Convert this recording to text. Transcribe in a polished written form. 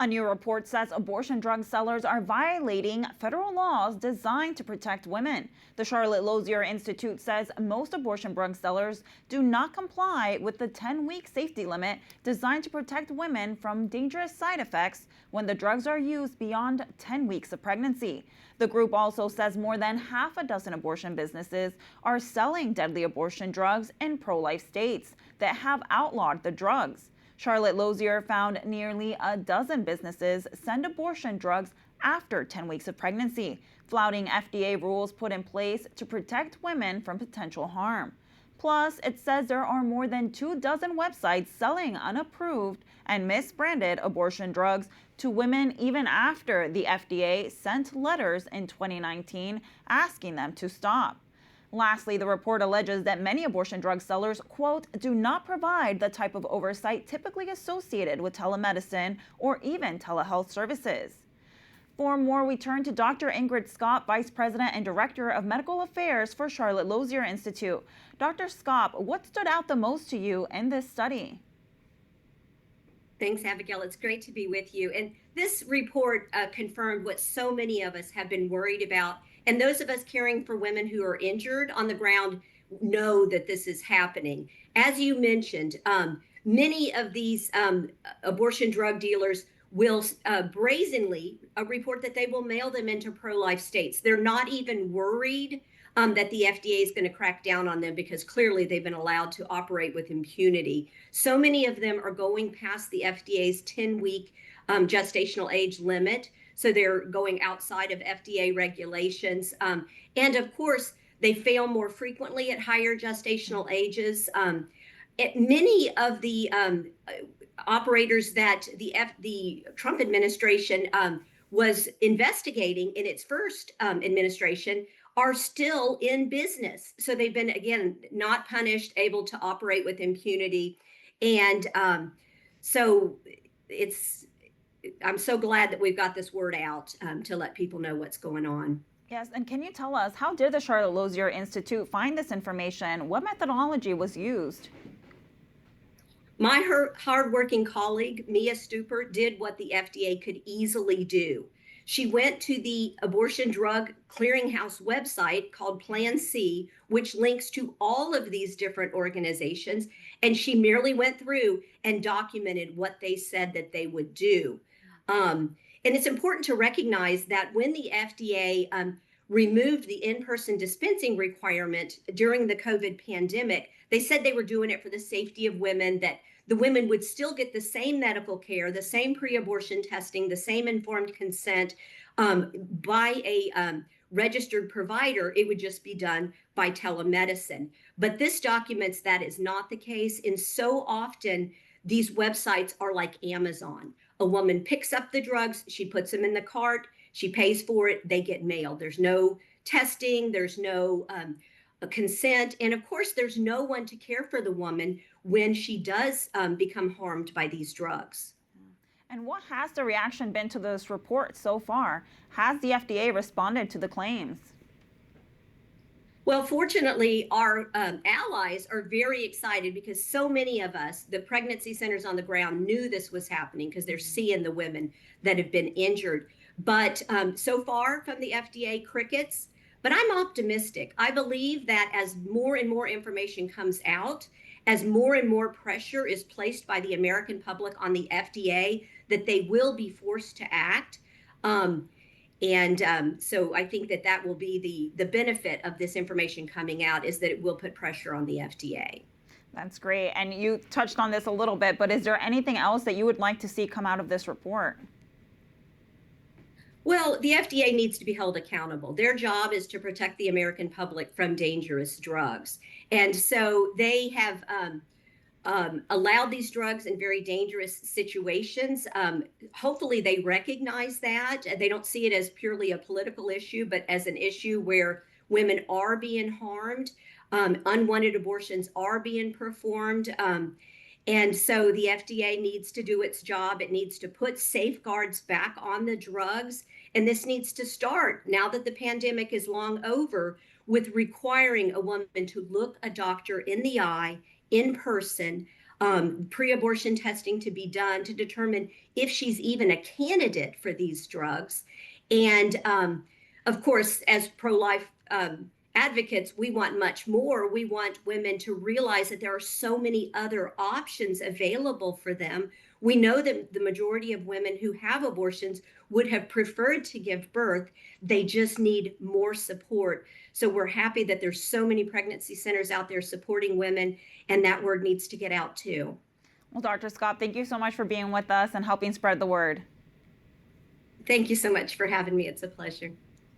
A new report says abortion drug sellers are violating federal laws designed to protect women. The Charlotte Lozier Institute says most abortion drug sellers do not comply with the 10-week safety limit designed to protect women from dangerous side effects when the drugs are used beyond 10 weeks of pregnancy. The group also says more than half a dozen abortion businesses are selling deadly abortion drugs in pro-life states that have outlawed the drugs. Charlotte Lozier found nearly a dozen businesses send abortion drugs after 10 weeks of pregnancy, flouting FDA rules put in place to protect women from potential harm. Plus, it says there are more than 24 websites selling unapproved and misbranded abortion drugs to women even after the FDA sent letters in 2019 asking them to stop. Lastly, the report alleges that many abortion drug sellers, quote, do not provide the type of oversight typically associated with telemedicine or even telehealth services. For more, we turn to Dr. Ingrid Skop, Vice President and Director of Medical Affairs for Charlotte Lozier Institute. Dr. Skop, what stood out the most to you in this study? Thanks, Abigail. It's great to be with you. And this report confirmed what so many of us have been worried about. And those of us caring for women who are injured on the ground know that this is happening. As you mentioned, many of these abortion drug dealers will brazenly report that they will mail them into pro-life states. They're not even worried that the FDA is going to crack down on them because clearly they've been allowed to operate with impunity. So many of them are going past the FDA's 10-week gestational age limit. So they're going outside of FDA regulations. And of course, they fail more frequently at higher gestational ages. Many of the operators that the Trump administration was investigating in its first administration are still in business. So they've been, again, not punished, able to operate with impunity. And so I'm so glad that we've got this word out to let people know what's going on. Yes, and can you tell us, how did the Charlotte Lozier Institute find this information? What methodology was used? My hardworking colleague, Mia Stuper, did what the FDA could easily do. She went to the abortion drug clearinghouse website called Plan C, which links to all of these different organizations, and she merely went through and documented what they said that they would do. And it's important to recognize that when the FDA removed the in-person dispensing requirement during the COVID pandemic, they said they were doing it for the safety of women, that the women would still get the same medical care, the same pre-abortion testing, the same informed consent by a registered provider. It would just be done by telemedicine. But this documents that is not the case. And so often these websites are like Amazon. A woman picks up the drugs, she puts them in the cart, she pays for it, they get mailed. There's no testing, there's no consent. And of course, there's no one to care for the woman when she does become harmed by these drugs. And what has the reaction been to this report so far? Has the FDA responded to the claims? Well, fortunately, our allies are very excited because so many of us, the pregnancy centers on the ground, knew this was happening because they're seeing the women that have been injured. But so far from the FDA, crickets. But I'm optimistic. I believe that as more and more information comes out, as more and more pressure is placed by the American public on the FDA, that they will be forced to act. So I think that will be the benefit of this information coming out, is that it will put pressure on the FDA. That's great. And you touched on this a little bit, but is there anything else that you would like to see come out of this report? Well, the FDA needs to be held accountable. Their job is to protect the American public from dangerous drugs. And so they have allowed these drugs in very dangerous situations. Hopefully they recognize that. They don't see it as purely a political issue, but as an issue where women are being harmed, unwanted abortions are being performed. And so the FDA needs to do its job. It needs to put safeguards back on the drugs. And this needs to start, now that the pandemic is long over, with requiring a woman to look a doctor in the eye in person pre-abortion testing to be done to determine if she's even a candidate for these drugs. And of course, as pro-life advocates, we want much more. We want women to realize that there are so many other options available for them. We know that the majority of women who have abortions would have preferred to give birth. They just need more support. So we're happy that there's so many pregnancy centers out there supporting women, and that word needs to get out too. Well, Dr. Skop, thank you so much for being with us and helping spread the word. Thank you so much for having me. It's a pleasure.